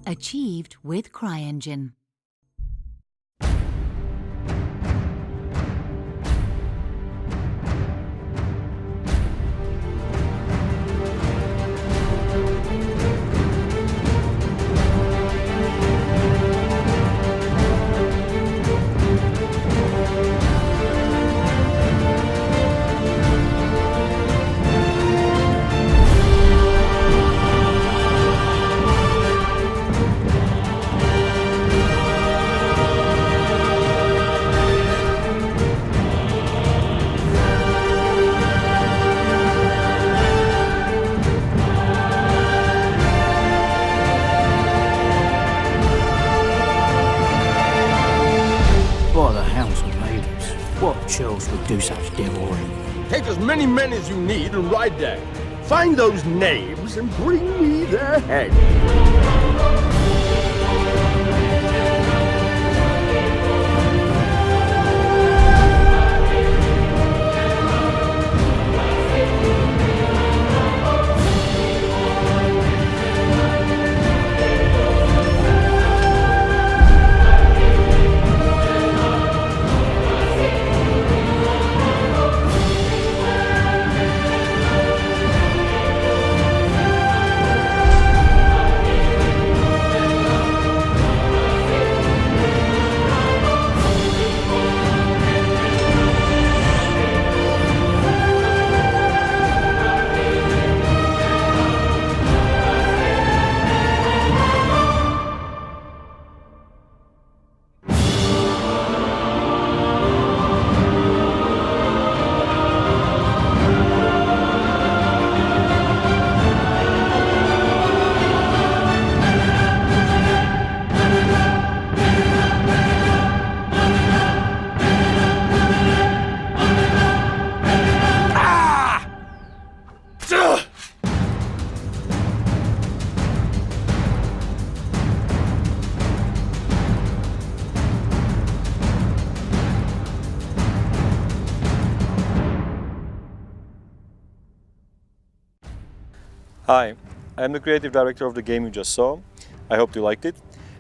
Achieved with CryEngine. What the hell's the ladies? What chills would do such devilry? Take as many men as you need and ride there. Find those knaves and bring me their head. Hi, I'm the creative director of the game you just saw. I hope you liked it.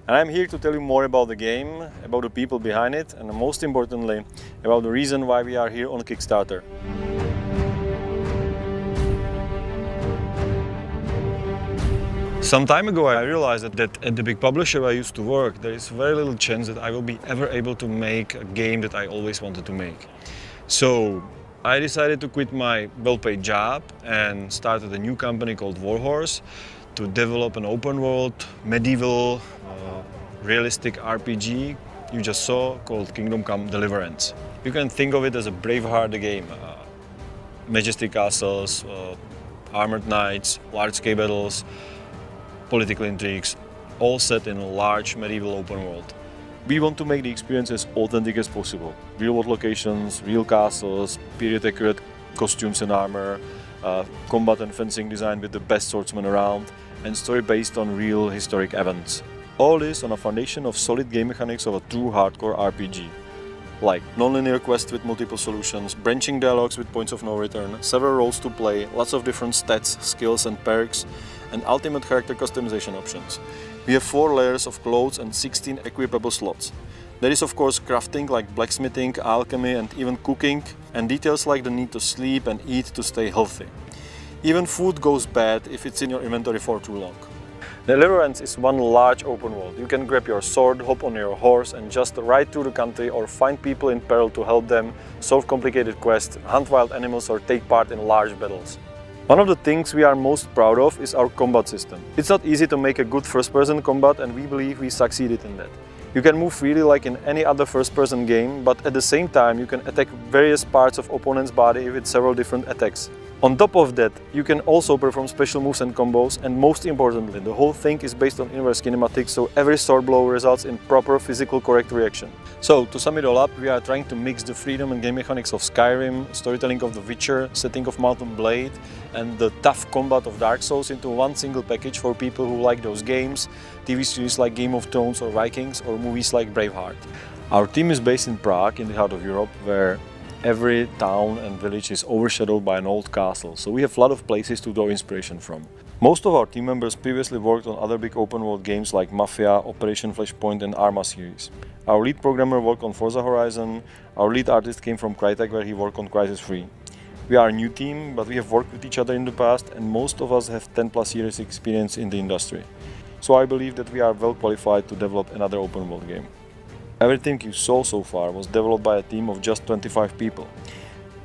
And I'm here to tell you more about the game, about the people behind it, and most importantly, about the reason why we are here on Kickstarter. Some time ago I realized that at the big publisher I used to work, there is very little chance that I will be ever able to make a game that I always wanted to make. So I decided to quit my well-paid job and started a new company called Warhorse to develop an open-world, medieval, realistic RPG you just saw called Kingdom Come Deliverance. You can think of it as a Braveheart game. Majestic castles, armored knights, large-scale battles, political intrigues, all set in a large medieval open world. We want to make the experience as authentic as possible. Real-world locations, real castles, period-accurate costumes and armor, combat and fencing design with the best swordsmen around, and story based on real historic events. All this on a foundation of solid game mechanics of a true hardcore RPG. Like non-linear quests with multiple solutions, branching dialogues with points of no return, several roles to play, lots of different stats, skills and perks, and ultimate character customization options. We have 4 layers of clothes and 16 equipable slots. There is of course crafting like blacksmithing, alchemy and even cooking, and details like the need to sleep and eat to stay healthy. Even food goes bad if it's in your inventory for too long. Deliverance is one large open world. You can grab your sword, hop on your horse and just ride through the country or find people in peril to help them, solve complicated quests, hunt wild animals or take part in large battles. One of the things we are most proud of is our combat system. It's not easy to make a good first-person combat and we believe we succeeded in that. You can move freely like in any other first-person game, but at the same time you can attack various parts of opponent's body with several different attacks. On top of that, you can also perform special moves and combos, and most importantly, the whole thing is based on inverse kinematics, so every sword blow results in proper physical correct reaction. So, to sum it all up, we are trying to mix the freedom and game mechanics of Skyrim, storytelling of The Witcher, setting of Mount & Blade, and the tough combat of Dark Souls into one single package for people who like those games, TV series like Game of Thrones or Vikings, or movies like Braveheart. Our team is based in Prague, in the heart of Europe, where every town and village is overshadowed by an old castle, so we have a lot of places to draw inspiration from. Most of our team members previously worked on other big open world games like Mafia, Operation Flashpoint and Arma series. Our lead programmer worked on Forza Horizon, our lead artist came from Crytek where he worked on Crysis 3. We are a new team, but we have worked with each other in the past and most of us have 10 plus years experience in the industry. So I believe that we are well qualified to develop another open world game. Everything you saw so far was developed by a team of just 25 people.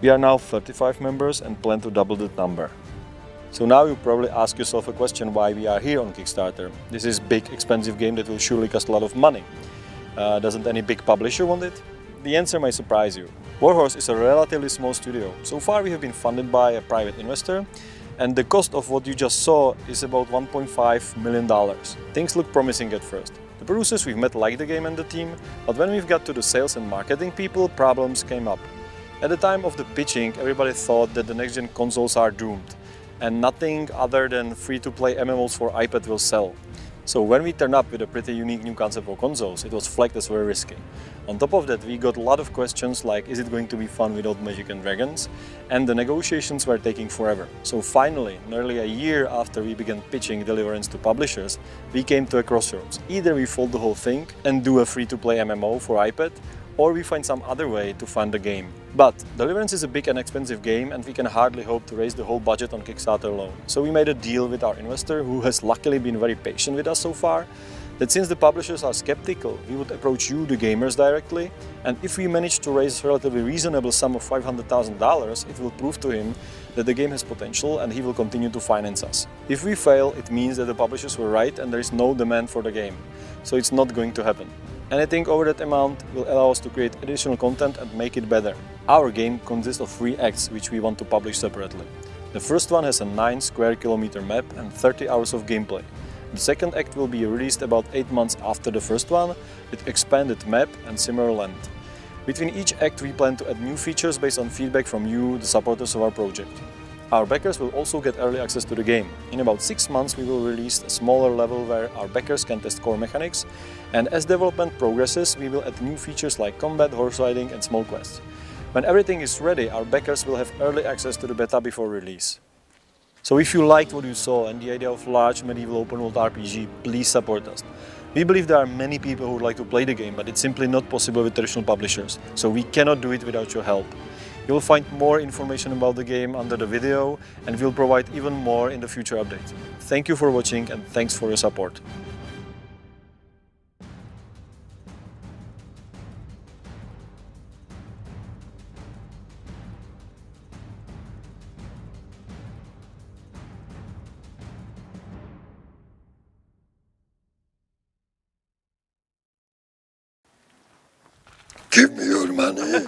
We are now 35 members and plan to double that number. So now you probably ask yourself a question why we are here on Kickstarter. This is a big, expensive game that will surely cost a lot of money. Doesn't any big publisher want it? The answer may surprise you. Warhorse is a relatively small studio. So far we have been funded by a private investor and the cost of what you just saw is about $1.5 million. Things look promising at first. The producers we've met like the game and the team, but when we've got to the sales and marketing people, problems came up. At the time of the pitching, everybody thought that the next-gen consoles are doomed and nothing other than free-to-play MMOs for iPad will sell. So when we turned up with a pretty unique new concept for consoles, it was flagged as very risky. On top of that, we got a lot of questions like, is it going to be fun without Magic and Dragons? And the negotiations were taking forever. So finally, nearly a year after we began pitching Deliverance to publishers, we came to a crossroads. Either we fold the whole thing and do a free-to-play MMO for iPad, or we find some other way to fund the game. But Deliverance is a big and expensive game and we can hardly hope to raise the whole budget on Kickstarter alone. So we made a deal with our investor, who has luckily been very patient with us so far, that since the publishers are skeptical, we would approach you, the gamers, directly, and if we manage to raise a relatively reasonable sum of $500,000, it will prove to him that the game has potential and he will continue to finance us. If we fail, it means that the publishers were right and there is no demand for the game. So it's not going to happen. Anything over that amount will allow us to create additional content and make it better. Our game consists of 3 acts which we want to publish separately. The first one has a 9 square kilometer map and 30 hours of gameplay. The second act will be released about 8 months after the first one, with expanded map and similar length. Between each act we plan to add new features based on feedback from you, the supporters of our project. Our backers will also get early access to the game. In about 6 months we will release a smaller level where our backers can test core mechanics, and as development progresses we will add new features like combat, horse riding and small quests. When everything is ready, our backers will have early access to the beta before release. So if you liked what you saw and the idea of large medieval open world RPG, please support us. We believe there are many people who would like to play the game, but it's simply not possible with traditional publishers, so we cannot do it without your help. You will find more information about the game under the video and we'll provide even more in the future updates. Thank you for watching and thanks for your support. Give me your money.